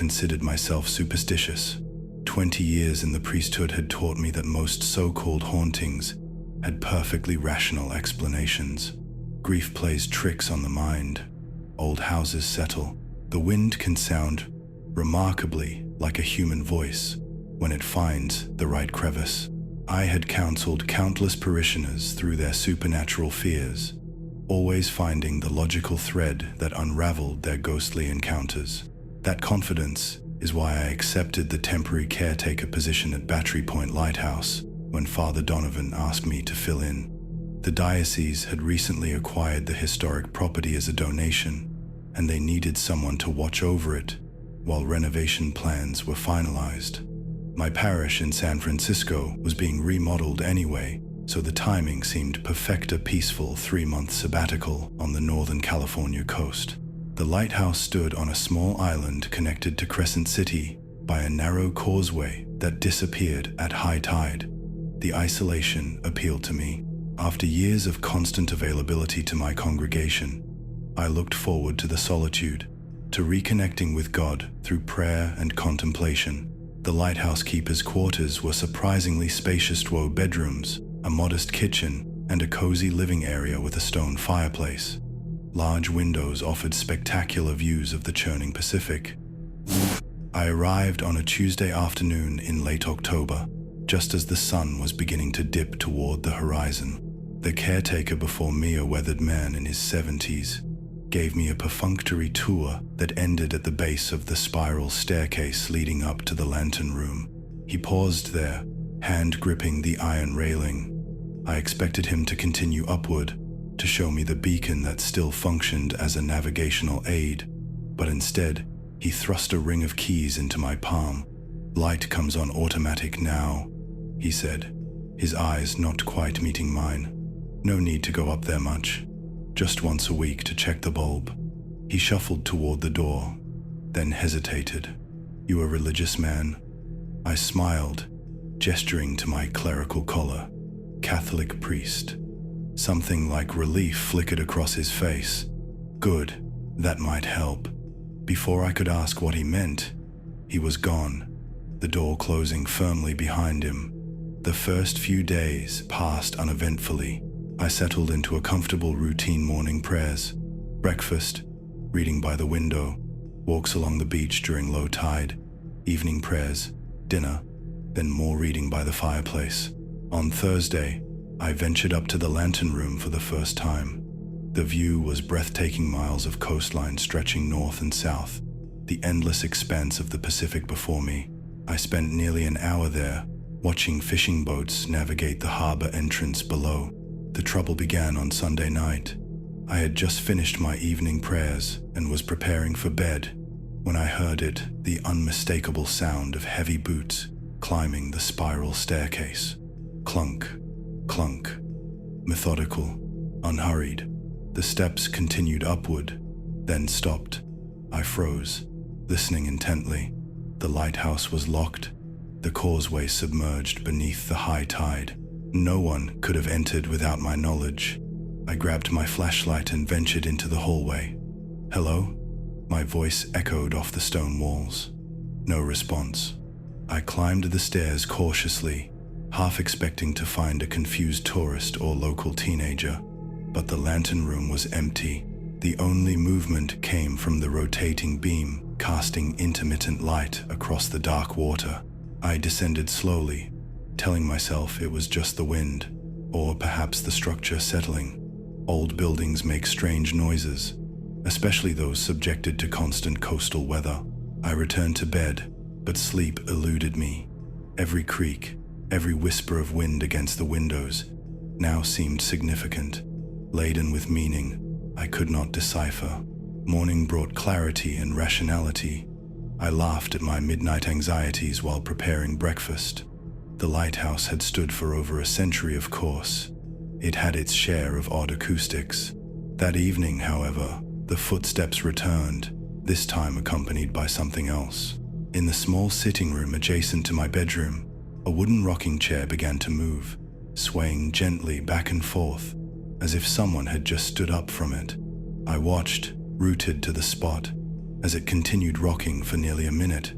considered myself superstitious. 20 years in the priesthood had taught me that most so-called hauntings had perfectly rational explanations. Grief plays tricks on the mind. Old houses settle. The wind can sound remarkably like a human voice when it finds the right crevice. I had counseled countless parishioners through their supernatural fears, always finding the logical thread that unraveled their ghostly encounters. That confidence is why I accepted the temporary caretaker position at Battery Point Lighthouse when Father Donovan asked me to fill in. The diocese had recently acquired the historic property as a donation, and they needed someone to watch over it while renovation plans were finalized. My parish in San Francisco was being remodeled anyway, so the timing seemed perfect. A peaceful 3-month sabbatical on the Northern California coast. The lighthouse stood on a small island connected to Crescent City by a narrow causeway that disappeared at high tide. The isolation appealed to me. After years of constant availability to my congregation, I looked forward to the solitude, to reconnecting with God through prayer and contemplation. The lighthouse keeper's quarters were surprisingly spacious: 2 bedrooms, a modest kitchen, and a cozy living area with a stone fireplace. Large windows offered spectacular views of the churning Pacific. I arrived on a Tuesday afternoon in late October, just as the sun was beginning to dip toward the horizon. The caretaker before me, a weathered man in his 70s, gave me a perfunctory tour that ended at the base of the spiral staircase leading up to the lantern room. He paused there, hand gripping the iron railing. I expected him to continue upward, to show me the beacon that still functioned as a navigational aid, but instead, he thrust a ring of keys into my palm. "Light comes on automatic now," he said, his eyes not quite meeting mine. "No need to go up there much. Just once a week to check the bulb." He shuffled toward the door, then hesitated. "You a religious man?" I smiled, gesturing to my clerical collar. "Catholic priest." Something like relief flickered across his face. "Good, that might help." Before I could ask what he meant, he was gone, the door closing firmly behind him. The first few days passed uneventfully. I settled into a comfortable routine: morning prayers, breakfast, reading by the window, walks along the beach during low tide, evening prayers, dinner, then more reading by the fireplace. On Thursday, I ventured up to the lantern room for the first time. The view was breathtaking: miles of coastline stretching north and south, the endless expanse of the Pacific before me. I spent nearly an hour there, watching fishing boats navigate the harbor entrance below. The trouble began on Sunday night. I had just finished my evening prayers and was preparing for bed when I heard it, the unmistakable sound of heavy boots climbing the spiral staircase. Clunk, clunk. Methodical, unhurried. The steps continued upward, then stopped. I froze, listening intently. The lighthouse was locked, the causeway submerged beneath the high tide. No one could have entered without my knowledge. I grabbed my flashlight and ventured into the hallway. "Hello?" My voice echoed off the stone walls. No response. I climbed the stairs cautiously, half expecting to find a confused tourist or local teenager. But the lantern room was empty. The only movement came from the rotating beam, casting intermittent light across the dark water. I descended slowly, telling myself it was just the wind, or perhaps the structure settling. Old buildings make strange noises, especially those subjected to constant coastal weather. I returned to bed, but sleep eluded me. Every creak, every whisper of wind against the windows now seemed significant, laden with meaning I could not decipher. Morning brought clarity and rationality. I laughed at my midnight anxieties while preparing breakfast. The lighthouse had stood for over a century, of course. It had its share of odd acoustics. That evening, however, the footsteps returned, this time accompanied by something else. In the small sitting room adjacent to my bedroom, a wooden rocking chair began to move, swaying gently back and forth, as if someone had just stood up from it. I watched, rooted to the spot. as it continued rocking for nearly a minute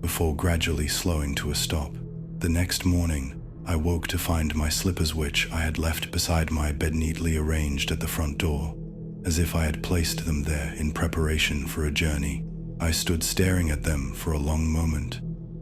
before gradually slowing to a stop. The next morning, I woke to find my slippers, which I had left beside my bed, neatly arranged at the front door, as if I had placed them there in preparation for a journey. I stood staring at them for a long moment,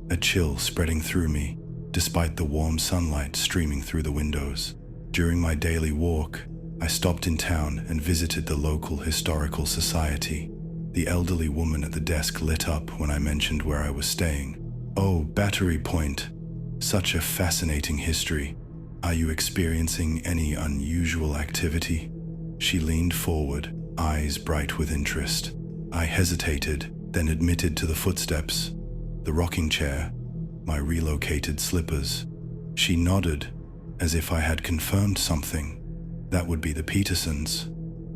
a chill spreading through me, despite the warm sunlight streaming through the windows. During my daily walk, I stopped in town and visited the local historical society. The elderly woman at the desk lit up when I mentioned where I was staying. "Oh, Battery Point. Such a fascinating history. Are you experiencing any unusual activity?" She leaned forward, eyes bright with interest. I hesitated, then admitted to the footsteps, the rocking chair, my relocated slippers. She nodded, as if I had confirmed something. That would be the Petersons.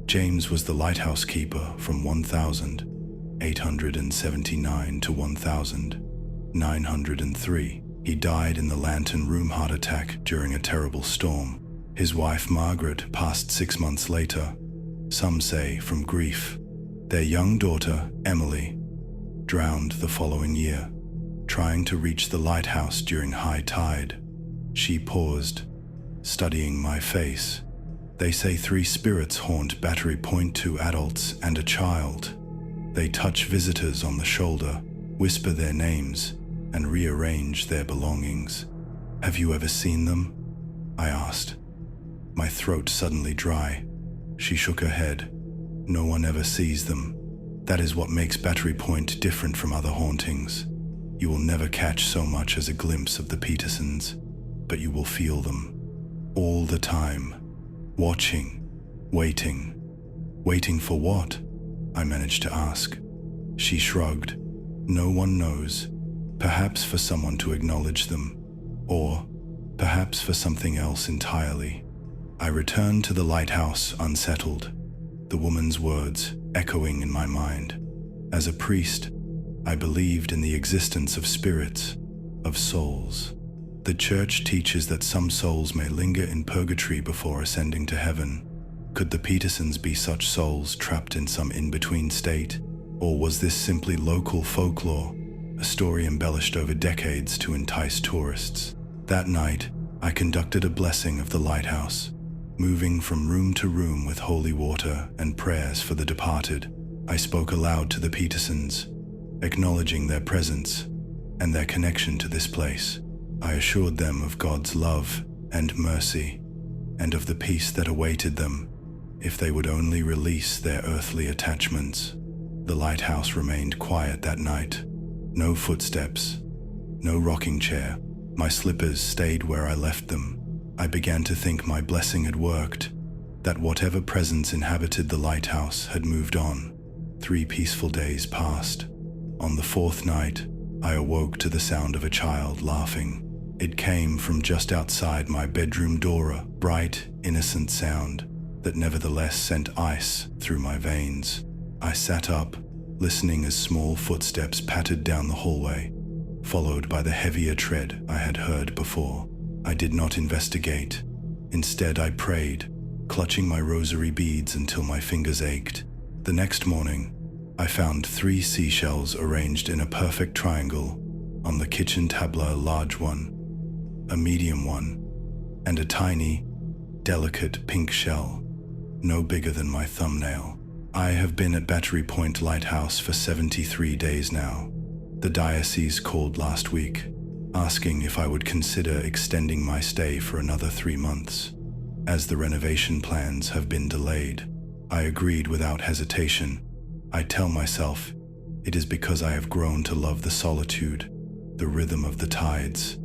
James was the lighthouse keeper from 1879 to 1903. He died in the Lantern Room heart attack during a terrible storm. His wife Margaret passed 6 months later, some say from grief. Their young daughter, Emily, drowned the following year, trying to reach the lighthouse during high tide. She paused, studying my face. "They say 3 spirits haunt Battery Point, 2 adults and a child. They touch visitors on the shoulder, whisper their names, and rearrange their belongings. Have you ever seen them?" I asked, my throat suddenly dry. She shook her head. "No one ever sees them. That is what makes Battery Point different from other hauntings. You will never catch so much as a glimpse of the Petersons, but you will feel them. All the time. Watching. Waiting." "Waiting for what?" I managed to ask. She shrugged. "No one knows. Perhaps for someone to acknowledge them, or perhaps for something else entirely." I returned to the lighthouse unsettled, the woman's words echoing in my mind. As a priest, I believed in the existence of spirits, of souls. The church teaches that some souls may linger in purgatory before ascending to heaven. Could the Petersons be such souls trapped in some in-between state? Or was this simply local folklore, a story embellished over decades to entice tourists? That night, I conducted a blessing of the lighthouse, moving from room to room with holy water and prayers for the departed. I spoke aloud to the Petersons, acknowledging their presence and their connection to this place. I assured them of God's love and mercy, and of the peace that awaited them if they would only release their earthly attachments. The lighthouse remained quiet that night. No footsteps, no rocking chair. My slippers stayed where I left them. I began to think my blessing had worked, that whatever presence inhabited the lighthouse had moved on. 3 peaceful days passed. On the 4th night, I awoke to the sound of a child laughing. It came from just outside my bedroom door, a bright, innocent sound that nevertheless sent ice through my veins. I sat up, listening as small footsteps pattered down the hallway, followed by the heavier tread I had heard before. I did not investigate. Instead, I prayed, clutching my rosary beads until my fingers ached. The next morning, I found 3 seashells arranged in a perfect triangle on the kitchen tableau, a large one, a medium one, and a tiny, delicate pink shell, no bigger than my thumbnail. I have been at Battery Point Lighthouse for 73 days now. The diocese called last week, asking if I would consider extending my stay for another 3 months, as the renovation plans have been delayed. I agreed without hesitation. I tell myself it is because I have grown to love the solitude, the rhythm of the tides,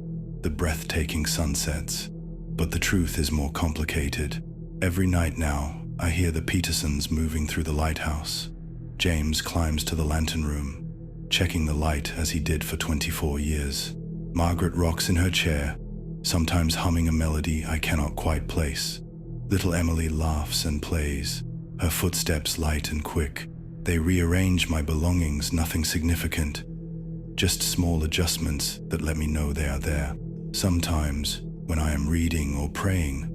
the breathtaking sunsets. But the truth is more complicated. Every night now, I hear the Petersons moving through the lighthouse. James climbs to the lantern room, checking the light as he did for 24 years. Margaret rocks in her chair, sometimes humming a melody I cannot quite place. Little Emily laughs and plays, her footsteps light and quick. They rearrange my belongings, nothing significant, just small adjustments that let me know they are there. Sometimes, when I am reading or praying,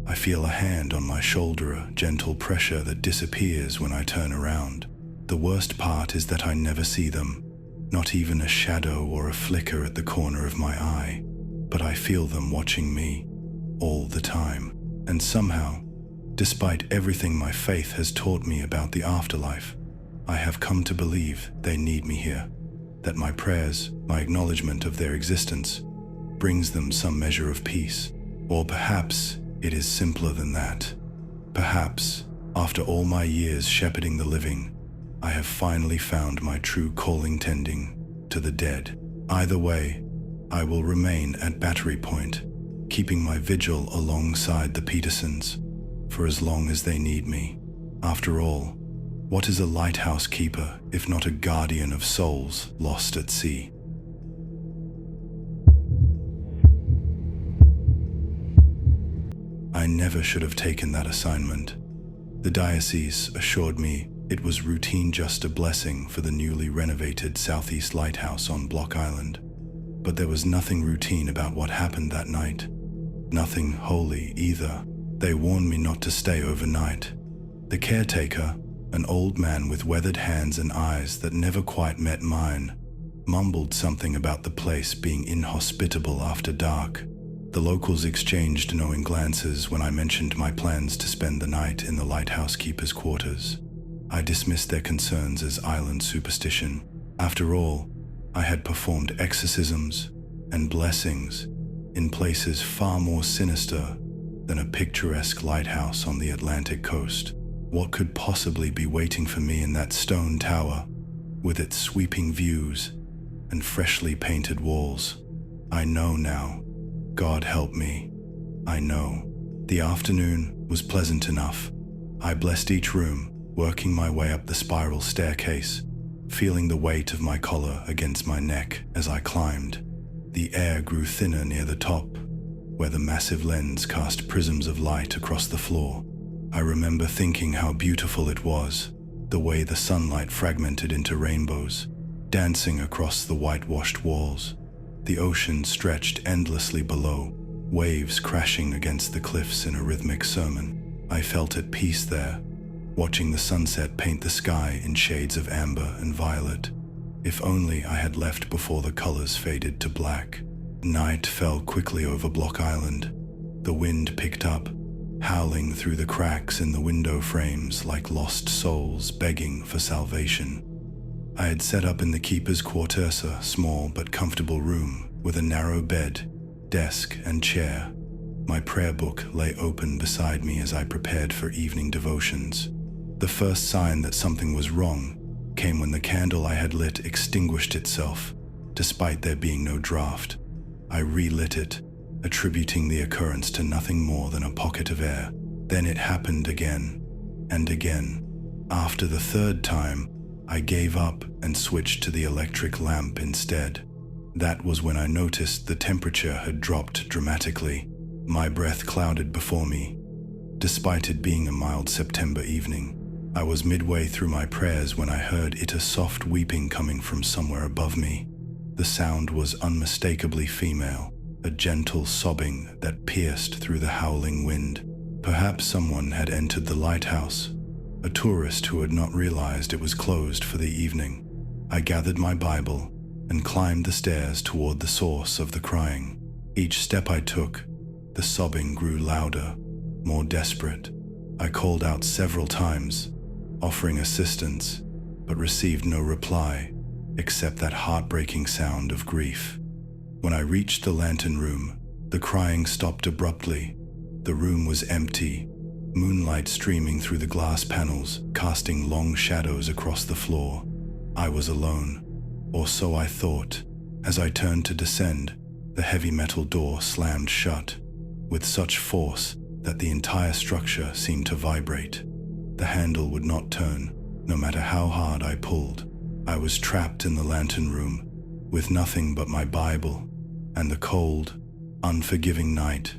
I feel a hand on my shoulder, a gentle pressure that disappears when I turn around. The worst part is that I never see them, not even a shadow or a flicker at the corner of my eye, but I feel them watching me all the time. And somehow, despite everything my faith has taught me about the afterlife, I have come to believe they need me here, that my prayers, my acknowledgement of their existence, brings them some measure of peace. Or perhaps it is simpler than that. Perhaps, after all my years shepherding the living, I have finally found my true calling, tending to the dead. Either way, I will remain at Battery Point, keeping my vigil alongside the Petersons for as long as they need me. After all, what is a lighthouse keeper if not a guardian of souls lost at sea? I never should have taken that assignment. The diocese assured me it was routine, just a blessing for the newly renovated Southeast Lighthouse on Block Island. But there was nothing routine about what happened that night. Nothing holy either. They warned me not to stay overnight. The caretaker, an old man with weathered hands and eyes that never quite met mine, mumbled something about the place being inhospitable after dark. The locals exchanged knowing glances when I mentioned my plans to spend the night in the lighthouse keeper's quarters. I dismissed their concerns as island superstition. After all, I had performed exorcisms and blessings in places far more sinister than a picturesque lighthouse on the Atlantic coast. What could possibly be waiting for me in that stone tower, with its sweeping views and freshly painted walls? I know now. God help me. I know. The afternoon was pleasant enough. I blessed each room, working my way up the spiral staircase, feeling the weight of my collar against my neck as I climbed. The air grew thinner near the top, where the massive lens cast prisms of light across the floor. I remember thinking how beautiful it was, the way the sunlight fragmented into rainbows, dancing across the whitewashed walls. The ocean stretched endlessly below, waves crashing against the cliffs in a rhythmic sermon. I felt at peace there, watching the sunset paint the sky in shades of amber and violet. If only I had left before the colors faded to black. Night fell quickly over Block Island. The wind picked up, howling through the cracks in the window frames like lost souls begging for salvation. I had set up in the keeper's quarters, a small but comfortable room with a narrow bed, desk, and chair. My prayer book lay open beside me as I prepared for evening devotions. The first sign that something was wrong came when the candle I had lit extinguished itself, despite there being no draft. I relit it, attributing the occurrence to nothing more than a pocket of air. Then it happened again and again. After the third time, I gave up and switched to the electric lamp instead. That was when I noticed the temperature had dropped dramatically. My breath clouded before me. Despite it being a mild September evening, I was midway through my prayers when I heard a soft weeping coming from somewhere above me. The sound was unmistakably female, a gentle sobbing that pierced through the howling wind. Perhaps someone had entered the lighthouse, a tourist who had not realized it was closed for the evening. I gathered my Bible and climbed the stairs toward the source of the crying. Each step I took, the sobbing grew louder, more desperate. I called out several times, offering assistance, but received no reply, except that heartbreaking sound of grief. When I reached the lantern room, the crying stopped abruptly. The room was empty, moonlight streaming through the glass panels, casting long shadows across the floor. I was alone, or so I thought. As I turned to descend, the heavy metal door slammed shut, with such force that the entire structure seemed to vibrate. The handle would not turn, no matter how hard I pulled. I was trapped in the lantern room, with nothing but my Bible and the cold, unforgiving night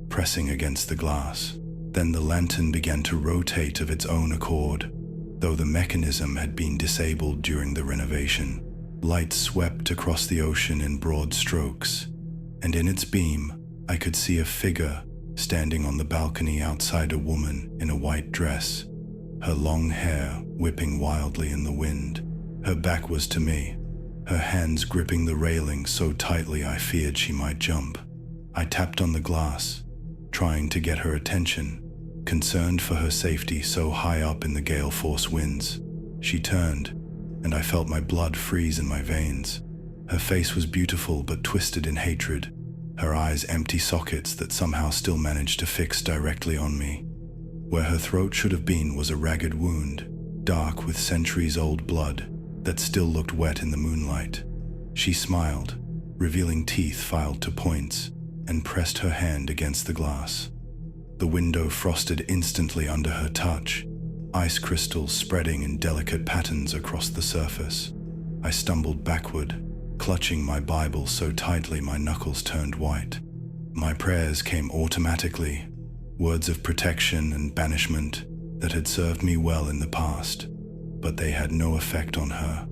pressing against the glass. Then the lantern began to rotate of its own accord, though the mechanism had been disabled during the renovation. Light swept across the ocean in broad strokes, and in its beam, I could see a figure standing on the balcony outside, a woman in a white dress. her long hair whipping wildly in the wind. Her back was to me, her hands gripping the railing so tightly I feared she might jump. I tapped on the glass, trying to get her attention, concerned for her safety so high up in the gale force winds. She turned, and I felt my blood freeze in my veins. Her face was beautiful but twisted in hatred, her eyes empty sockets that somehow still managed to fix directly on me. Where her throat should have been was a ragged wound, dark with centuries-old blood, that still looked wet in the moonlight. She smiled, revealing teeth filed to points, and pressed her hand against the glass. The window frosted instantly under her touch, ice crystals spreading in delicate patterns across the surface. I stumbled backward, clutching my Bible so tightly my knuckles turned white. My prayers came automatically, words of protection and banishment that had served me well in the past, but they had no effect on her.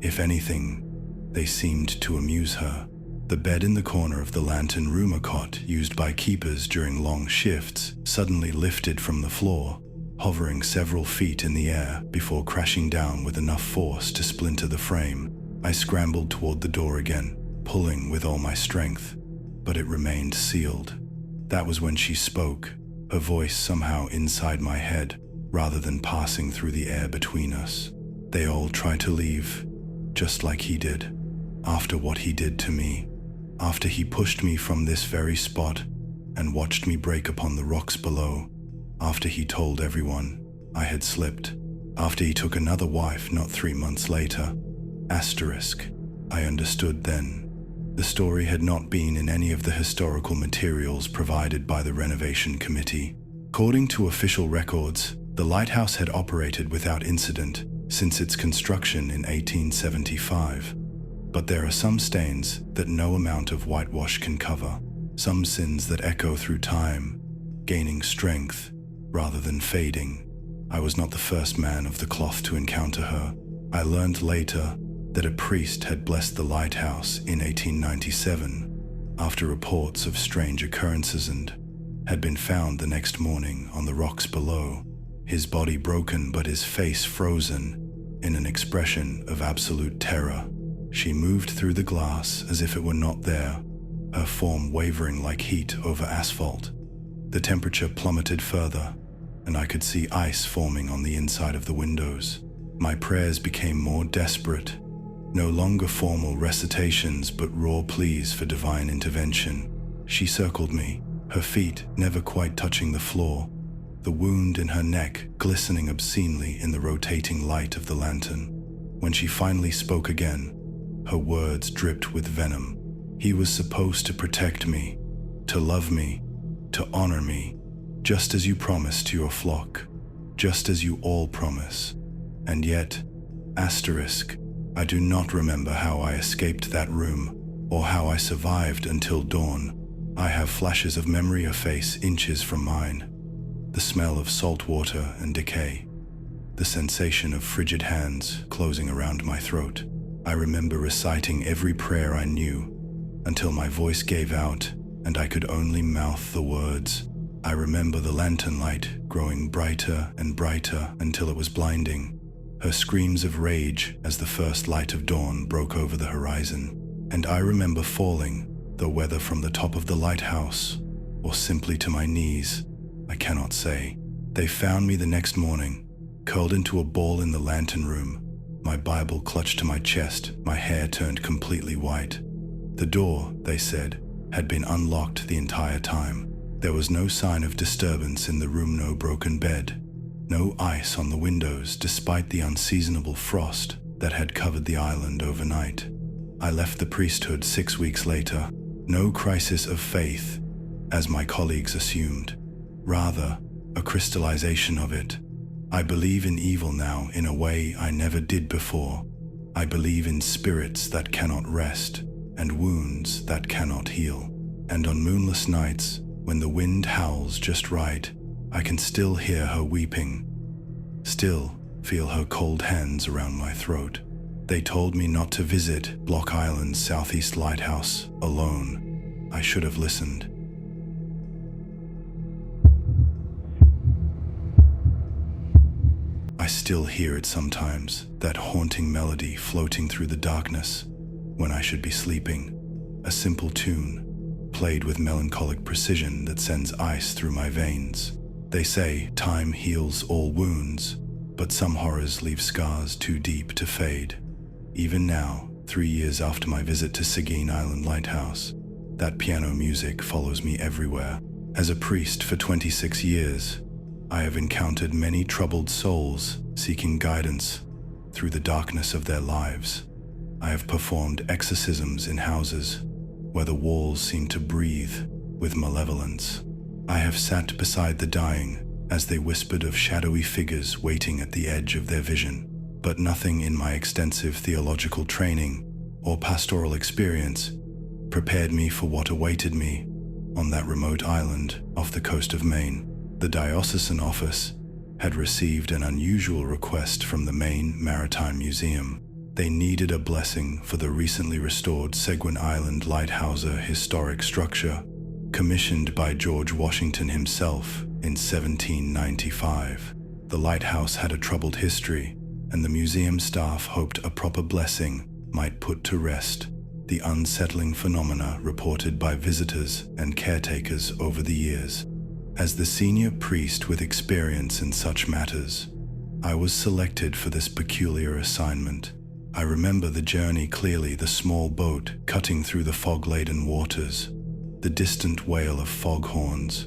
If anything, they seemed to amuse her. The bed in the corner of the lantern room, a cot used by keepers during long shifts, suddenly lifted from the floor, hovering several feet in the air before crashing down with enough force to splinter the frame. I scrambled toward the door again, pulling with all my strength, but it remained sealed. That was when she spoke, her voice somehow inside my head, rather than passing through the air between us. They all try to leave, just like he did, after what he did to me, after he pushed me from this very spot and watched me break upon the rocks below, after he told everyone I had slipped, after he took another wife not 3 months later. Asterisk. I understood then. The story had not been in any of the historical materials provided by the renovation committee. According to official records, the lighthouse had operated without incident since its construction in 1875. But there are some stains that no amount of whitewash can cover, some sins that echo through time, gaining strength rather than fading. I was not the first man of the cloth to encounter her. I learned later that a priest had blessed the lighthouse in 1897 after reports of strange occurrences and had been found the next morning on the rocks below, his body broken but his face frozen in an expression of absolute terror. She moved through the glass as if it were not there, her form wavering like heat over asphalt. The temperature plummeted further, and I could see ice forming on the inside of the windows. My prayers became more desperate, no longer formal recitations but raw pleas for divine intervention. She circled me, her feet never quite touching the floor, the wound in her neck glistening obscenely in the rotating light of the lantern. When she finally spoke again, her words dripped with venom. He was supposed to protect me, to love me, to honor me, just as you promised to your flock, just as you all promise. And yet, asterisk, I do not remember how I escaped that room, or how I survived until dawn. I have flashes of memory, a face inches from mine, the smell of salt water and decay, the sensation of frigid hands closing around my throat. I remember reciting every prayer I knew, until my voice gave out and I could only mouth the words. I remember the lantern light growing brighter and brighter until it was blinding, her screams of rage as the first light of dawn broke over the horizon. And I remember falling, though whether from the top of the lighthouse or simply to my knees, I cannot say. They found me the next morning, curled into a ball in the lantern room, my Bible clutched to my chest, my hair turned completely white. The door, they said, had been unlocked the entire time. There was no sign of disturbance in the room, no broken bed, no ice on the windows despite the unseasonable frost that had covered the island overnight. I left the priesthood 6 weeks later. No crisis of faith, as my colleagues assumed. Rather, a crystallization of it. I believe in evil now in a way I never did before. I believe in spirits that cannot rest, and wounds that cannot heal. And on moonless nights, when the wind howls just right, I can still hear her weeping, still feel her cold hands around my throat. They told me not to visit Block Island's Southeast Lighthouse alone. I should have listened. still hear it sometimes, that haunting melody floating through the darkness when I should be sleeping. A simple tune, played with melancholic precision that sends ice through my veins. They say time heals all wounds, but some horrors leave scars too deep to fade. Even now, 3 years after my visit to Seguin Island Lighthouse, that piano music follows me everywhere. As a priest for 26 years, I have encountered many troubled souls seeking guidance through the darkness of their lives. I have performed exorcisms in houses where the walls seem to breathe with malevolence. I have sat beside the dying as they whispered of shadowy figures waiting at the edge of their vision. But nothing in my extensive theological training or pastoral experience prepared me for what awaited me on that remote island off the coast of Maine. The diocesan office had received an unusual request from the Maine Maritime Museum. They needed a blessing for the recently restored Seguin Island Lighthouse historic structure, commissioned by George Washington himself in 1795. The lighthouse had a troubled history, and the museum staff hoped a proper blessing might put to rest the unsettling phenomena reported by visitors and caretakers over the years. As the senior priest with experience in such matters, I was selected for this peculiar assignment. I remember the journey clearly, the small boat cutting through the fog-laden waters, the distant wail of foghorns,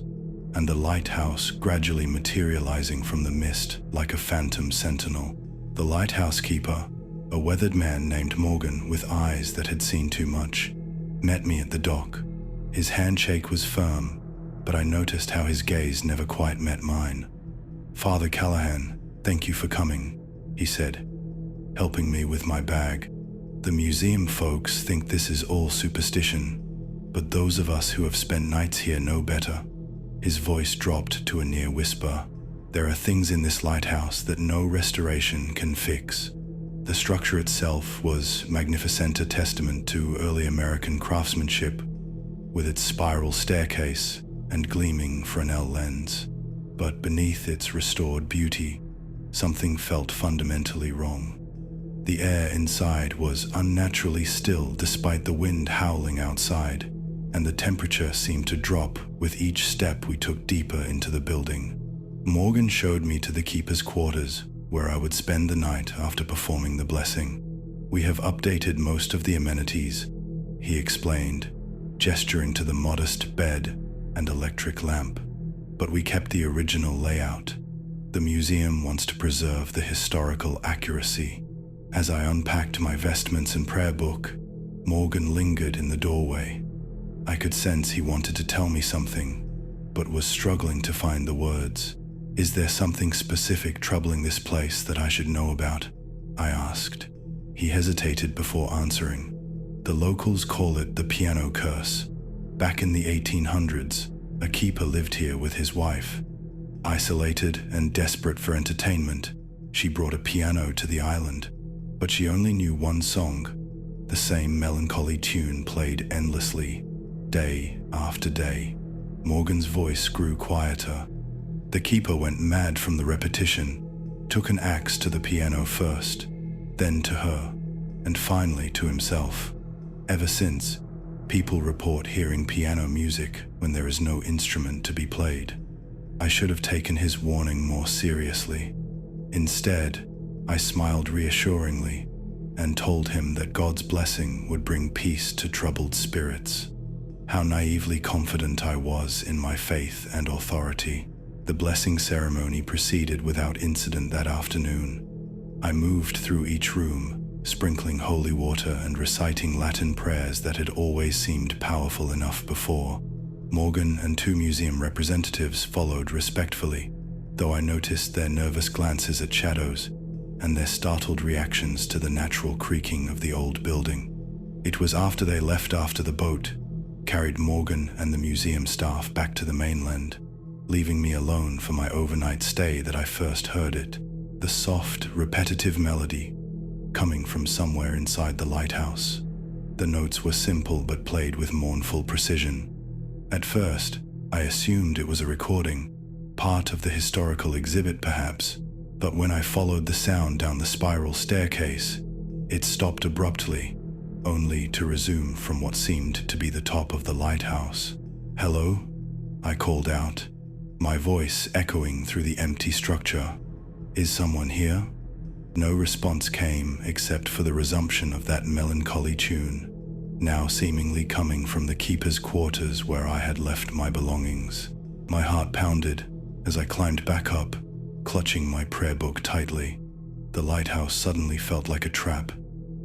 and the lighthouse gradually materializing from the mist like a phantom sentinel. The lighthouse keeper, a weathered man named Morgan with eyes that had seen too much, met me at the dock. His handshake was firm, but I noticed how his gaze never quite met mine. "Father Callahan, thank you for coming," he said, helping me with my bag. "The museum folks think this is all superstition, but those of us who have spent nights here know better." His voice dropped to a near whisper. "There are things in this lighthouse that no restoration can fix." The structure itself was magnificent, a testament to early American craftsmanship, with its spiral staircase and gleaming Fresnel lens. But beneath its restored beauty, something felt fundamentally wrong. The air inside was unnaturally still despite the wind howling outside, and the temperature seemed to drop with each step we took deeper into the building. Morgan showed me to the keeper's quarters, where I would spend the night after performing the blessing. "We have updated most of the amenities," he explained, gesturing to the modest bed and electric lamp, "but we kept the original layout. The museum wants to preserve the historical accuracy." As I unpacked my vestments and prayer book, Morgan lingered in the doorway. I could sense he wanted to tell me something, but was struggling to find the words. "Is there something specific troubling this place that I should know about?" I asked. He hesitated before answering. "The locals call it the piano curse. Back in the 1800s, a keeper lived here with his wife. Isolated and desperate for entertainment, she brought a piano to the island, but she only knew one song, the same melancholy tune played endlessly, day after day." Morgan's voice grew quieter. "The keeper went mad from the repetition, took an axe to the piano first, then to her, and finally to himself. Ever since, people report hearing piano music when there is no instrument to be played." I should have taken his warning more seriously. Instead, I smiled reassuringly and told him that God's blessing would bring peace to troubled spirits. How naively confident I was in my faith and authority. The blessing ceremony proceeded without incident that afternoon. I moved through each room, sprinkling holy water and reciting Latin prayers that had always seemed powerful enough before. Morgan and 2 museum representatives followed respectfully, though I noticed their nervous glances at shadows and their startled reactions to the natural creaking of the old building. It was after they left after the boat carried Morgan and the museum staff back to the mainland, leaving me alone for my overnight stay, that I first heard it. The soft, repetitive melody coming from somewhere inside the lighthouse. The notes were simple but played with mournful precision. At first, I assumed it was a recording, part of the historical exhibit perhaps, But when I followed the sound down the spiral staircase, it stopped abruptly, only to resume from what seemed to be the top of the lighthouse. "Hello?" I called out, my voice echoing through the empty structure. "Is someone here?" No response came except for the resumption of that melancholy tune, now seemingly coming from the keeper's quarters where I had left my belongings. My heart pounded as I climbed back up, clutching my prayer book tightly. The lighthouse suddenly felt like a trap,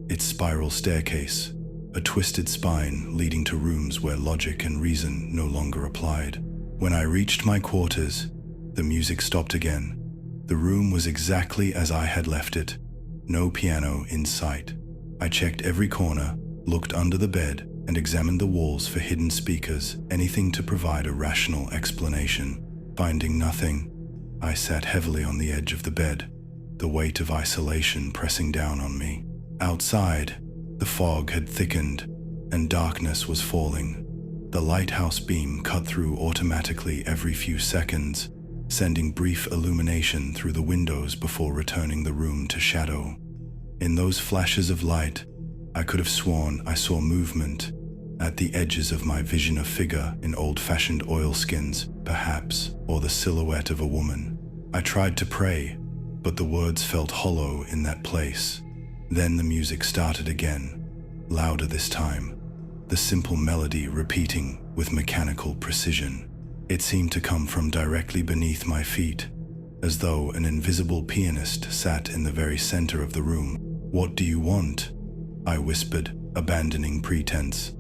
its spiral staircase, a twisted spine leading to rooms where logic and reason no longer applied. When I reached my quarters, the music stopped again. The room was exactly as I had left it, no piano in sight. I checked every corner, looked under the bed, and examined the walls for hidden speakers, anything to provide a rational explanation. Finding nothing, I sat heavily on the edge of the bed, the weight of isolation pressing down on me. Outside, the fog had thickened, and darkness was falling. The lighthouse beam cut through automatically every few seconds, sending brief illumination through the windows before returning the room to shadow. In those flashes of light, I could have sworn I saw movement at the edges of my vision, a figure in old-fashioned oilskins, perhaps, or the silhouette of a woman. I tried to pray, but the words felt hollow in that place. Then the music started again, louder this time, the simple melody repeating with mechanical precision. It seemed to come from directly beneath my feet, as though an invisible pianist sat in the very center of the room. "What do you want?" I whispered, abandoning pretense.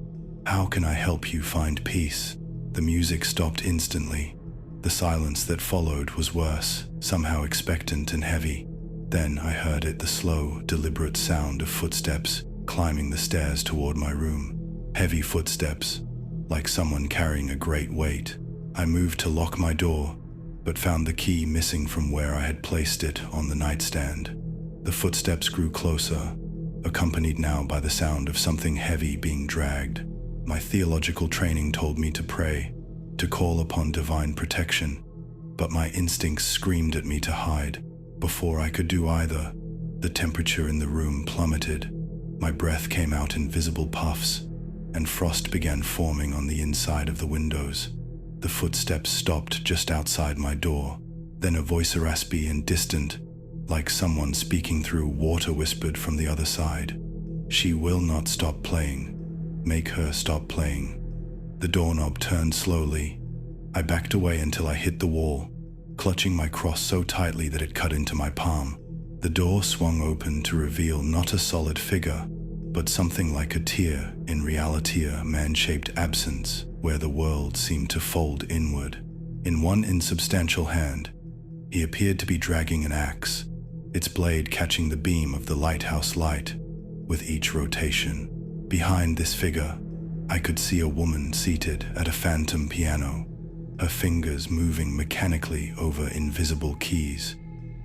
"How can I help you find peace?" The music stopped instantly. The silence that followed was worse, somehow expectant and heavy. Then I heard it, the slow, deliberate sound of footsteps climbing the stairs toward my room. Heavy footsteps, like someone carrying a great weight. I moved to lock my door, but found the key missing from where I had placed it on the nightstand. The footsteps grew closer, accompanied now by the sound of something heavy being dragged. My theological training told me to pray, to call upon divine protection, but my instincts screamed at me to hide. Before I could do either, the temperature in the room plummeted. My breath came out in visible puffs, and frost began forming on the inside of the windows. The footsteps stopped just outside my door. Then a voice, raspy and distant, like someone speaking through water, whispered from the other side. "She will not stop playing. Make her stop playing." The doorknob turned slowly. I backed away until I hit the wall, clutching my cross so tightly that it cut into my palm. The door swung open to reveal not a solid figure, but something like a tear, in reality a man-shaped absence, where the world seemed to fold inward. In one insubstantial hand, he appeared to be dragging an axe, its blade catching the beam of the lighthouse light with each rotation. Behind this figure, I could see a woman seated at a phantom piano, her fingers moving mechanically over invisible keys,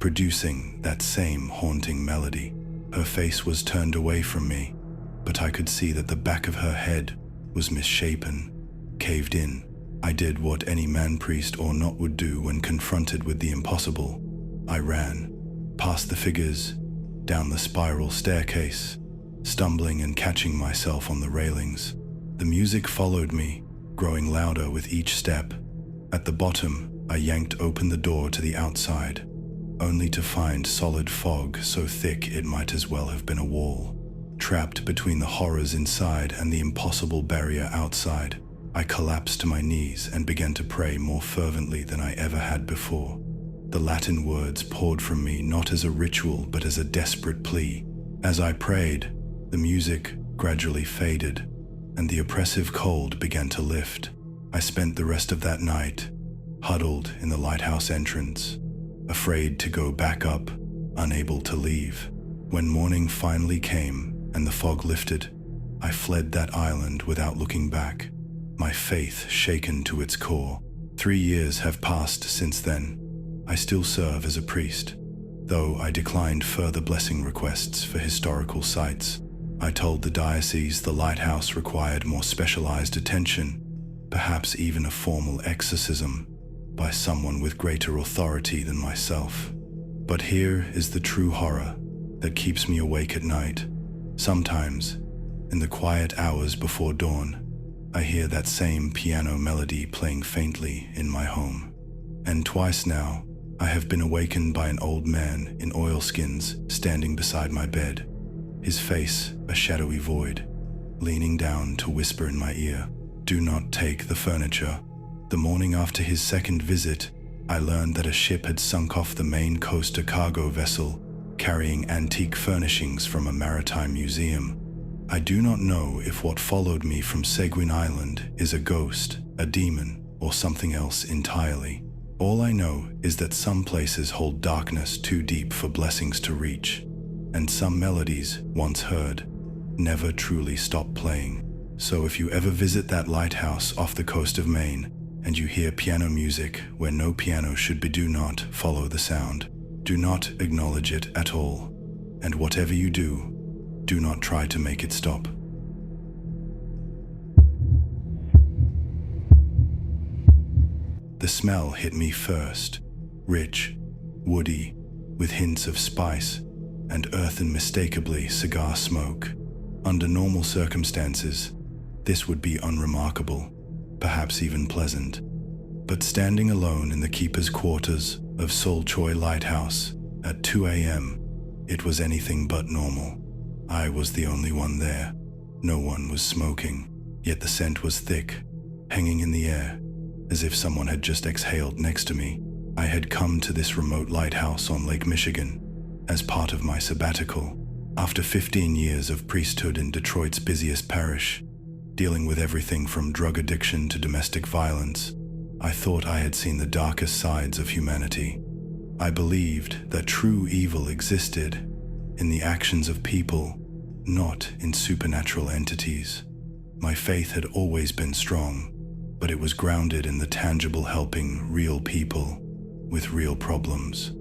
producing that same haunting melody. Her face was turned away from me, but I could see that the back of her head was misshapen, caved in. I did what any man-priest or not would do when confronted with the impossible. I ran, past the figures, down the spiral staircase, stumbling and catching myself on the railings. The music followed me, growing louder with each step. At the bottom, I yanked open the door to the outside, only to find solid fog so thick it might as well have been a wall. Trapped between the horrors inside and the impossible barrier outside, I collapsed to my knees and began to pray more fervently than I ever had before. The Latin words poured from me not as a ritual but as a desperate plea. As I prayed, the music gradually faded, and the oppressive cold began to lift. I spent the rest of that night huddled in the lighthouse entrance, afraid to go back up, unable to leave. When morning finally came and the fog lifted, I fled that island without looking back, my faith shaken to its core. 3 years have passed since then. I still serve as a priest, though I declined further blessing requests for historical sites. I told the diocese the lighthouse required more specialized attention, perhaps even a formal exorcism by someone with greater authority than myself. But here is the true horror that keeps me awake at night. Sometimes, in the quiet hours before dawn, I hear that same piano melody playing faintly in my home. And twice now, I have been awakened by an old man in oilskins standing beside my bed, his face a shadowy void, leaning down to whisper in my ear, "Do not take the furniture." The morning after his second visit, I learned that a ship had sunk off the Maine coast, a cargo vessel carrying antique furnishings from a maritime museum. I do not know if what followed me from Seguin Island is a ghost, a demon, or something else entirely. All I know is that some places hold darkness too deep for blessings to reach, and some melodies, once heard, never truly stop playing. So if you ever visit that lighthouse off the coast of Maine, and you hear piano music where no piano should be, do not follow the sound. Do not acknowledge it at all. And whatever you do not try to make it stop. The smell hit me first. Rich, woody, with hints of spice, and earthen, unmistakably cigar smoke. Under normal circumstances, this would be unremarkable, perhaps even pleasant. But standing alone in the keeper's quarters of Solchoy Lighthouse at 2 a.m., it was anything but normal. I was the only one there. No one was smoking, yet the scent was thick, hanging in the air, as if someone had just exhaled next to me. I had come to this remote lighthouse on Lake Michigan as part of my sabbatical. After 15 years of priesthood in Detroit's busiest parish, dealing with everything from drug addiction to domestic violence, I thought I had seen the darkest sides of humanity. I believed that true evil existed in the actions of people, not in supernatural entities. My faith had always been strong, but it was grounded in the tangible, helping real people with real problems.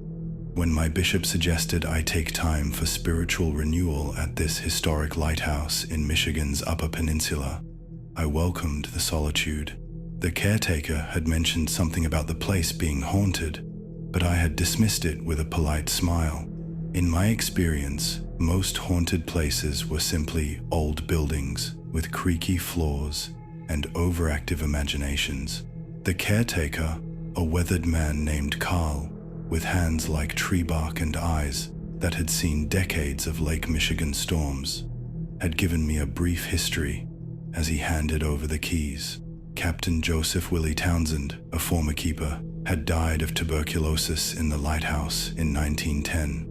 When my bishop suggested I take time for spiritual renewal at this historic lighthouse in Michigan's Upper Peninsula, I welcomed the solitude. The caretaker had mentioned something about the place being haunted, but I had dismissed it with a polite smile. In my experience, most haunted places were simply old buildings with creaky floors and overactive imaginations. The caretaker, a weathered man named Carl, with hands like tree bark and eyes that had seen decades of Lake Michigan storms, had given me a brief history as he handed over the keys. Captain Joseph Willie Townsend, a former keeper, had died of tuberculosis in the lighthouse in 1910.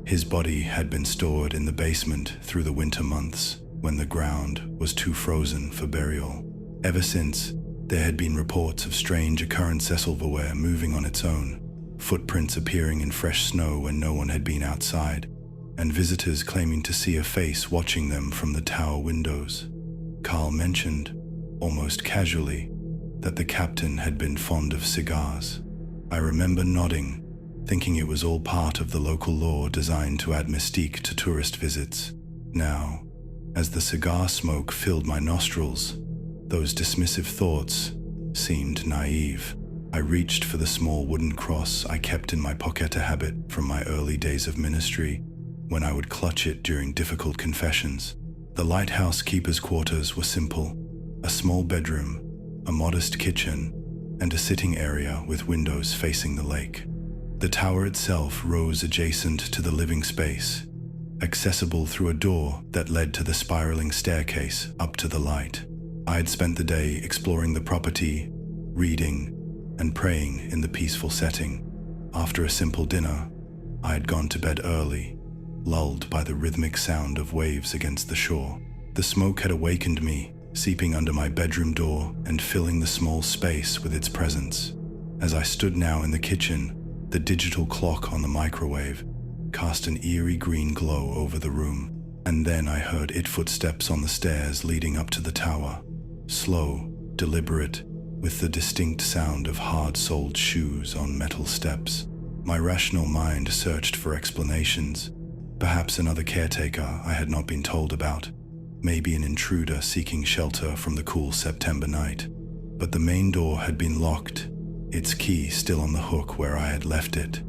His body had been stored in the basement through the winter months when the ground was too frozen for burial. Ever since, there had been reports of strange occurrences silverware moving on its own, footprints appearing in fresh snow when no one had been outside, and visitors claiming to see a face watching them from the tower windows. Carl mentioned, almost casually, that the captain had been fond of cigars. I remember nodding, thinking it was all part of the local law designed to add mystique to tourist visits. Now, as the cigar smoke filled my nostrils, those dismissive thoughts seemed naive. I reached for the small wooden cross I kept in my pocket, a habit from my early days of ministry, when I would clutch it during difficult confessions. The lighthouse keeper's quarters were simple: a small bedroom, a modest kitchen, and a sitting area with windows facing the lake. The tower itself rose adjacent to the living space, accessible through a door that led to the spiraling staircase up to the light. I had spent the day exploring the property, reading, and praying in the peaceful setting. After a simple dinner, I had gone to bed early, lulled by the rhythmic sound of waves against the shore. The smoke had awakened me, seeping under my bedroom door and filling the small space with its presence. As I stood now in the kitchen, the digital clock on the microwave cast an eerie green glow over the room, and then I heard footsteps on the stairs leading up to the tower. Slow, deliberate, with the distinct sound of hard-soled shoes on metal steps. My rational mind searched for explanations. Perhaps another caretaker I had not been told about. Maybe an intruder seeking shelter from the cool September night. But the main door had been locked, its key still on the hook where I had left it.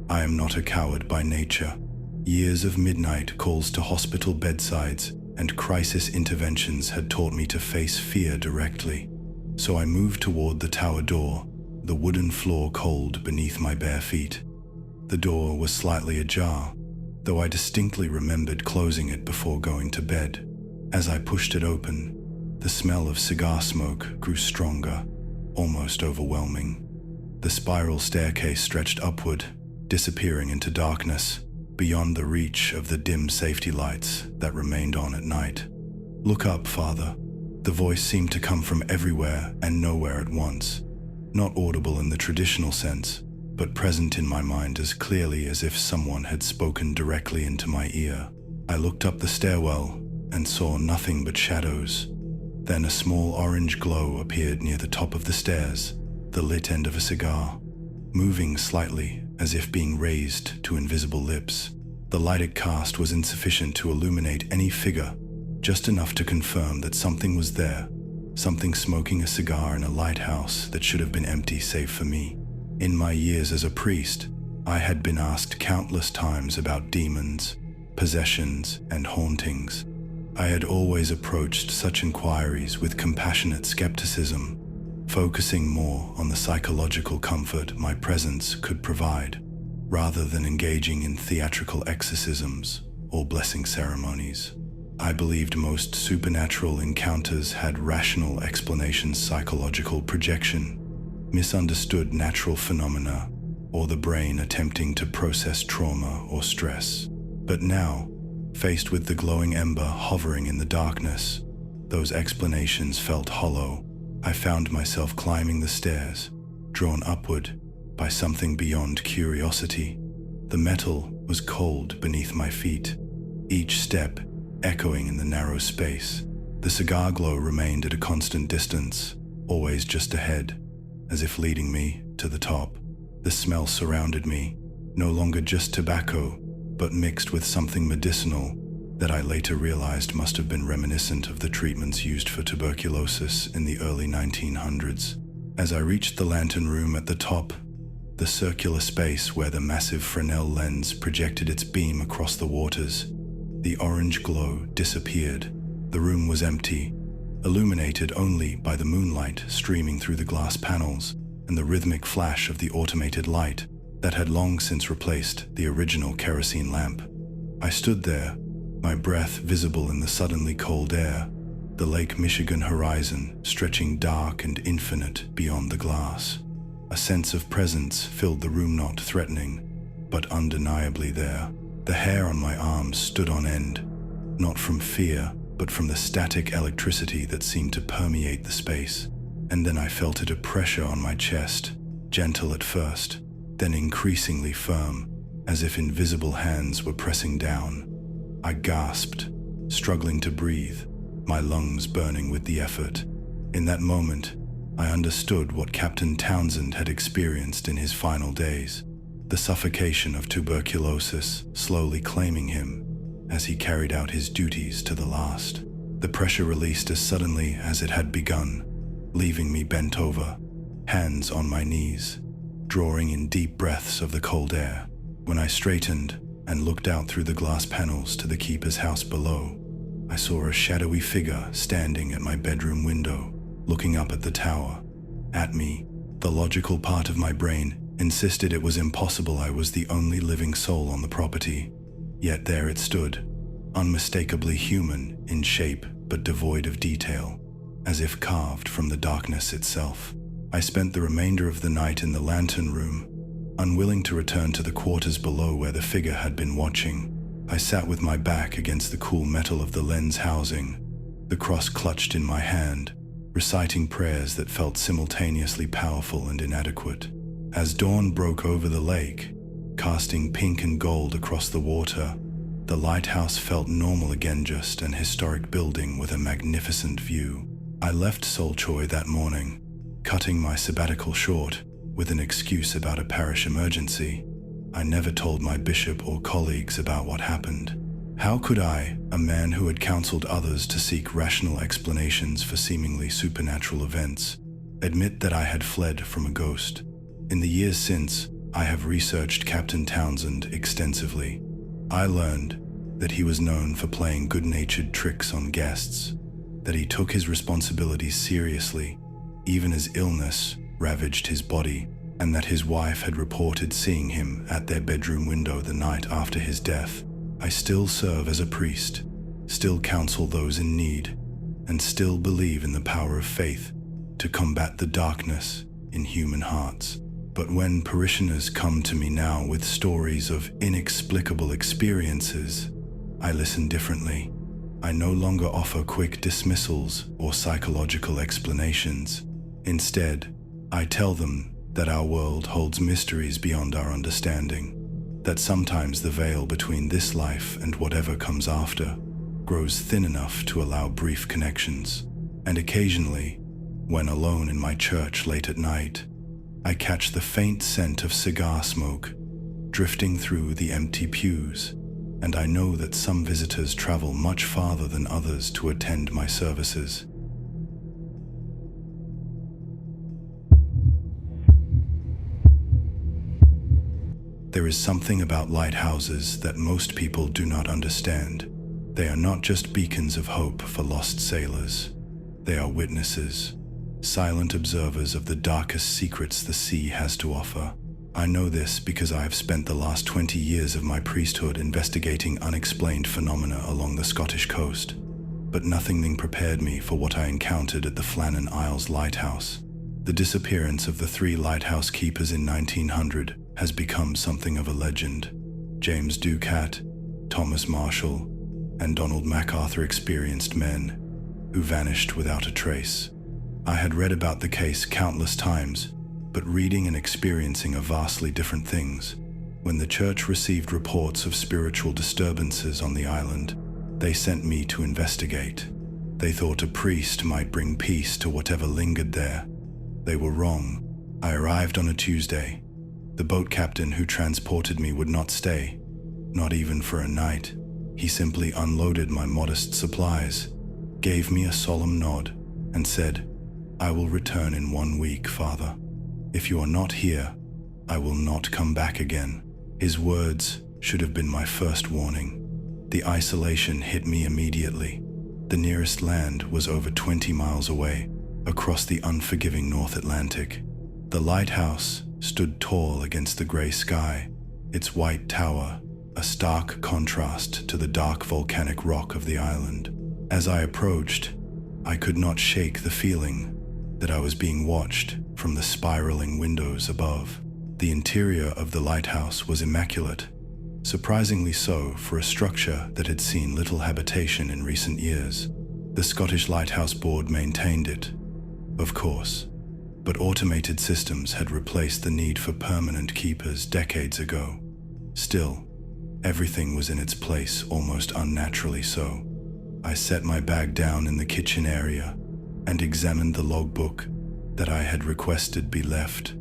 I am not a coward by nature. Years of midnight calls to hospital bedsides and crisis interventions had taught me to face fear directly. So I moved toward the tower door, the wooden floor cold beneath my bare feet. The door was slightly ajar, though I distinctly remembered closing it before going to bed. As I pushed it open, the smell of cigar smoke grew stronger, almost overwhelming. The spiral staircase stretched upward, disappearing into darkness, beyond the reach of the dim safety lights that remained on at night. "Look up, Father." The voice seemed to come from everywhere and nowhere at once, not audible in the traditional sense, but present in my mind as clearly as if someone had spoken directly into my ear. I looked up the stairwell and saw nothing but shadows. Then a small orange glow appeared near the top of the stairs, the lit end of a cigar, moving slightly as if being raised to invisible lips. The light it cast was insufficient to illuminate any figure, just enough to confirm that something was there, something smoking a cigar in a lighthouse that should have been empty save for me. In my years as a priest, I had been asked countless times about demons, possessions, and hauntings. I had always approached such inquiries with compassionate skepticism, focusing more on the psychological comfort my presence could provide, rather than engaging in theatrical exorcisms or blessing ceremonies. I believed most supernatural encounters had rational explanations, psychological projection, misunderstood natural phenomena, or the brain attempting to process trauma or stress. But now, faced with the glowing ember hovering in the darkness, those explanations felt hollow. I found myself climbing the stairs, drawn upward by something beyond curiosity. The metal was cold beneath my feet, each step echoing in the narrow space. The cigar glow remained at a constant distance, always just ahead, as if leading me to the top. The smell surrounded me, no longer just tobacco, but mixed with something medicinal that I later realized must have been reminiscent of the treatments used for tuberculosis in the early 1900s. As I reached the lantern room at the top, the circular space where the massive Fresnel lens projected its beam across the waters, the orange glow disappeared. The room was empty, illuminated only by the moonlight streaming through the glass panels and the rhythmic flash of the automated light that had long since replaced the original kerosene lamp. I stood there, my breath visible in the suddenly cold air, the Lake Michigan horizon stretching dark and infinite beyond the glass. A sense of presence filled the room, not threatening, but undeniably there. The hair on my arms stood on end, not from fear, but from the static electricity that seemed to permeate the space. And then I felt a pressure on my chest, gentle at first, then increasingly firm, as if invisible hands were pressing down. I gasped, struggling to breathe, my lungs burning with the effort. In that moment, I understood what Captain Townsend had experienced in his final days. The suffocation of tuberculosis slowly claiming him as he carried out his duties to the last. The pressure released as suddenly as it had begun, leaving me bent over, hands on my knees, drawing in deep breaths of the cold air. When I straightened and looked out through the glass panels to the keeper's house below, I saw a shadowy figure standing at my bedroom window, looking up at the tower, at me. The logical part of my brain insisted it was impossible I was the only living soul on the property. Yet there it stood, unmistakably human in shape but devoid of detail, as if carved from the darkness itself. I spent the remainder of the night in the lantern room, unwilling to return to the quarters below where the figure had been watching. I sat with my back against the cool metal of the lens housing, the cross clutched in my hand, reciting prayers that felt simultaneously powerful and inadequate. As dawn broke over the lake, casting pink and gold across the water, the lighthouse felt normal again, just an historic building with a magnificent view. I left Solchoy that morning, cutting my sabbatical short with an excuse about a parish emergency. I never told my bishop or colleagues about what happened. How could I, a man who had counseled others to seek rational explanations for seemingly supernatural events, admit that I had fled from a ghost? In the years since, I have researched Captain Townsend extensively. I learned that he was known for playing good-natured tricks on guests, that he took his responsibilities seriously, even as illness ravaged his body, and that his wife had reported seeing him at their bedroom window the night after his death. I still serve as a priest, still counsel those in need, and still believe in the power of faith to combat the darkness in human hearts. But when parishioners come to me now with stories of inexplicable experiences, I listen differently. I no longer offer quick dismissals or psychological explanations. Instead, I tell them that our world holds mysteries beyond our understanding, that sometimes the veil between this life and whatever comes after grows thin enough to allow brief connections. And occasionally, when alone in my church late at night, I catch the faint scent of cigar smoke drifting through the empty pews, and I know that some visitors travel much farther than others to attend my services. There is something about lighthouses that most people do not understand. They are not just beacons of hope for lost sailors. They are witnesses, silent observers of the darkest secrets the sea has to offer. I know this because I have spent the last 20 years of my priesthood investigating unexplained phenomena along the Scottish coast, but nothing prepared me for what I encountered at the Flannan Isles Lighthouse. The disappearance of the 3 lighthouse keepers in 1900 has become something of a legend. James Ducat, Thomas Marshall, and Donald MacArthur experienced men who vanished without a trace. I had read about the case countless times, but reading and experiencing are vastly different things. When the church received reports of spiritual disturbances on the island, they sent me to investigate. They thought a priest might bring peace to whatever lingered there. They were wrong. I arrived on a Tuesday. The boat captain who transported me would not stay, not even for a night. He simply unloaded my modest supplies, gave me a solemn nod, and said, "I will return in 1 week, Father. If you are not here, I will not come back again." His words should have been my first warning. The isolation hit me immediately. The nearest land was over 20 miles away, across the unforgiving North Atlantic. The lighthouse stood tall against the gray sky, its white tower a stark contrast to the dark volcanic rock of the island. As I approached, I could not shake the feeling that I was being watched from the spiraling windows above. The interior of the lighthouse was immaculate, surprisingly so for a structure that had seen little habitation in recent years. The Scottish Lighthouse Board maintained it, of course, but automated systems had replaced the need for permanent keepers decades ago. Still, everything was in its place, almost unnaturally so. I set my bag down in the kitchen area and examined the logbook that I had requested be left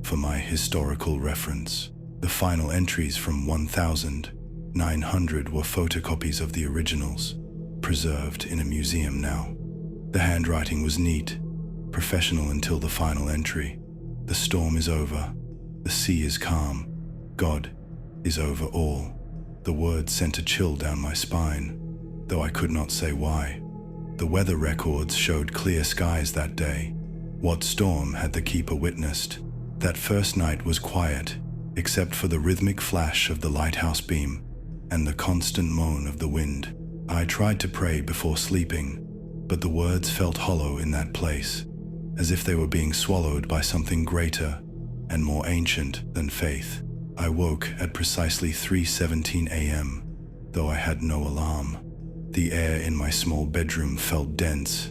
for my historical reference. The final entries from 1900 were photocopies of the originals, preserved in a museum now. The handwriting was neat, professional until the final entry. The storm is over. The sea is calm. God is over all. The words sent a chill down my spine, though I could not say why. The weather records showed clear skies that day. What storm had the keeper witnessed? That first night was quiet, except for the rhythmic flash of the lighthouse beam and the constant moan of the wind. I tried to pray before sleeping, but the words felt hollow in that place, as if they were being swallowed by something greater and more ancient than faith. I woke at precisely 3:17 a.m., though I had no alarm. The air in my small bedroom felt dense,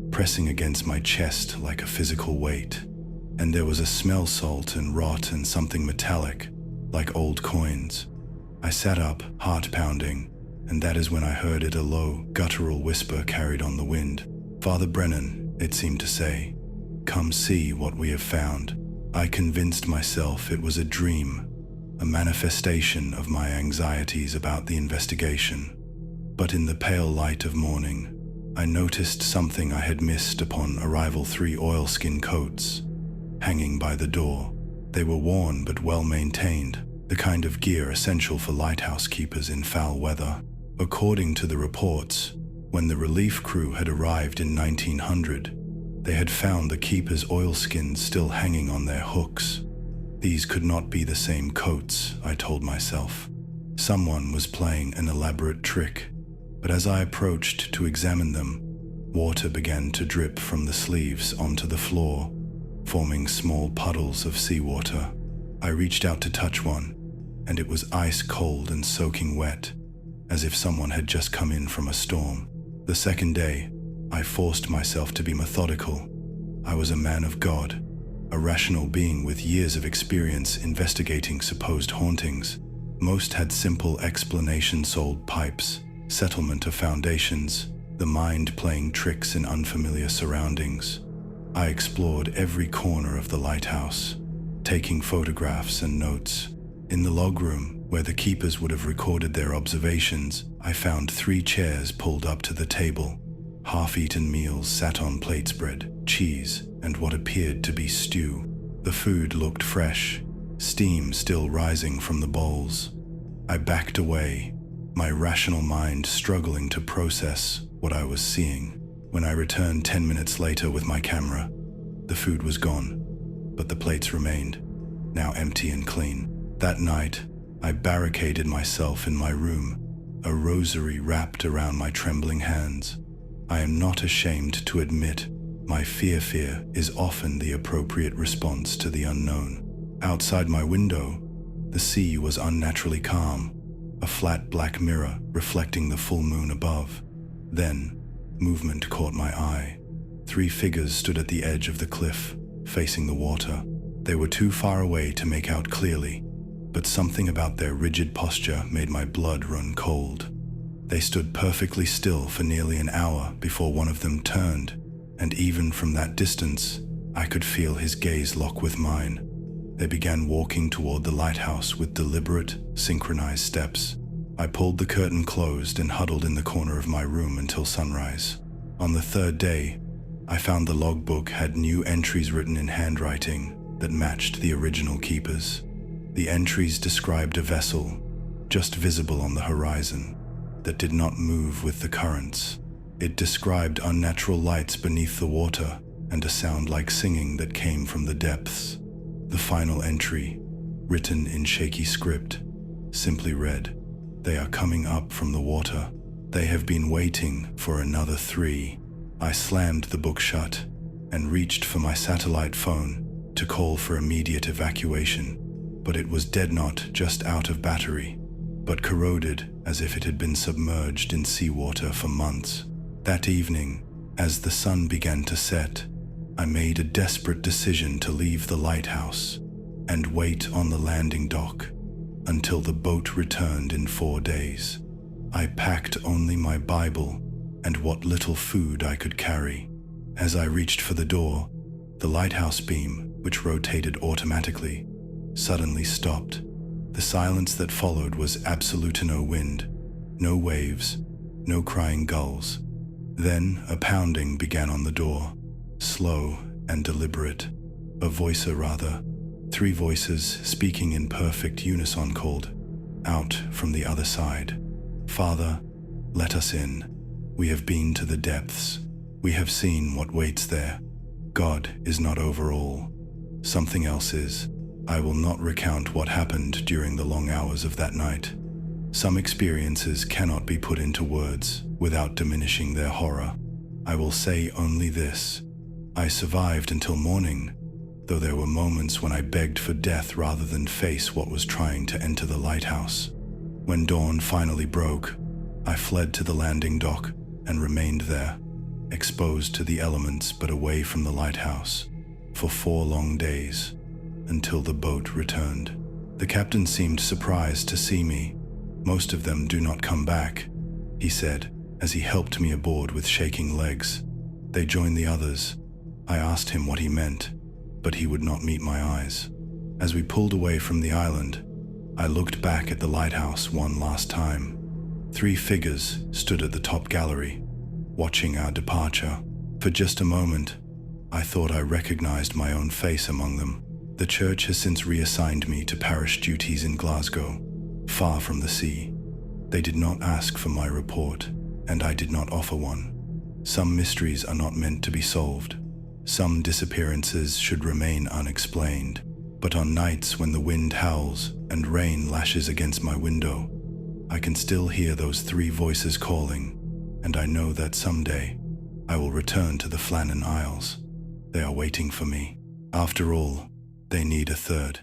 pressing against my chest like a physical weight. And there was a smell salt and rot and something metallic, like old coins. I sat up, heart pounding, and that is when I heard it, a low, guttural whisper carried on the wind. "Father Brennan," it seemed to say, "come see what we have found." I convinced myself it was a dream, a manifestation of my anxieties about the investigation. But in the pale light of morning, I noticed something I had missed upon arrival: 3 oilskin coats hanging by the door. They were worn but well maintained, the kind of gear essential for lighthouse keepers in foul weather. According to the reports, when the relief crew had arrived in 1900, they had found the keepers' oilskins still hanging on their hooks. These could not be the same coats, I told myself. Someone was playing an elaborate trick, but as I approached to examine them, water began to drip from the sleeves onto the floor, forming small puddles of seawater. I reached out to touch one, and it was ice cold and soaking wet, as if someone had just come in from a storm. The second day, I forced myself to be methodical. I was a man of God, a rational being with years of experience investigating supposed hauntings. Most had simple explanations: old pipes, settlement of foundations, the mind playing tricks in unfamiliar surroundings. I explored every corner of the lighthouse, taking photographs and notes. In the log room, where the keepers would have recorded their observations, I found 3 chairs pulled up to the table. Half-eaten meals sat on plates: bread, cheese, and what appeared to be stew. The food looked fresh, steam still rising from the bowls. I backed away, my rational mind struggling to process what I was seeing. When I returned 10 minutes later with my camera, the food was gone, but the plates remained, now empty and clean. That night, I barricaded myself in my room, a rosary wrapped around my trembling hands. I am not ashamed to admit my fear is often the appropriate response to the unknown. Outside my window, the sea was unnaturally calm, a flat black mirror reflecting the full moon above. Then, movement caught my eye. 3 figures stood at the edge of the cliff, facing the water. They were too far away to make out clearly, but something about their rigid posture made my blood run cold. They stood perfectly still for nearly an hour before one of them turned, and even from that distance, I could feel his gaze lock with mine. They began walking toward the lighthouse with deliberate, synchronized steps. I pulled the curtain closed and huddled in the corner of my room until sunrise. On the 3rd day, I found the logbook had new entries written in handwriting that matched the original keepers. The entries described a vessel, just visible on the horizon, that did not move with the currents. It described unnatural lights beneath the water and a sound like singing that came from the depths. The final entry, written in shaky script, simply read, "They are coming up from the water. They have been waiting for another 3. I slammed the book shut and reached for my satellite phone to call for immediate evacuation, but it was dead, not just out of battery, but corroded as if it had been submerged in seawater for months. That evening, as the sun began to set, I made a desperate decision to leave the lighthouse and wait on the landing dock until the boat returned in 4 days. I packed only my Bible and what little food I could carry. As I reached for the door, the lighthouse beam, which rotated automatically, suddenly stopped. The silence that followed was absolute. No wind, no waves, no crying gulls. Then a pounding began on the door, slow and deliberate. A voice, or rather, 3 voices speaking in perfect unison called out from the other side. "Father, let us in. We have been to the depths. We have seen what waits there. God is not over all. Something else is." I will not recount what happened during the long hours of that night. Some experiences cannot be put into words without diminishing their horror. I will say only this: I survived until morning, though there were moments when I begged for death rather than face what was trying to enter the lighthouse. When dawn finally broke, I fled to the landing dock and remained there, exposed to the elements but away from the lighthouse, for 4 long days, until the boat returned. The captain seemed surprised to see me. "Most of them do not come back," he said, as he helped me aboard with shaking legs. "They join the others." I asked him what he meant, but he would not meet my eyes. As we pulled away from the island, I looked back at the lighthouse one last time. 3 figures stood at the top gallery, watching our departure. For just a moment, I thought I recognized my own face among them. The church has since reassigned me to parish duties in Glasgow, far from the sea. They did not ask for my report, and I did not offer one. Some mysteries are not meant to be solved. Some disappearances should remain unexplained. But on nights when the wind howls and rain lashes against my window, I can still hear those three voices calling, and I know that someday I will return to the Flannan Isles. They are waiting for me. After all, they need a third.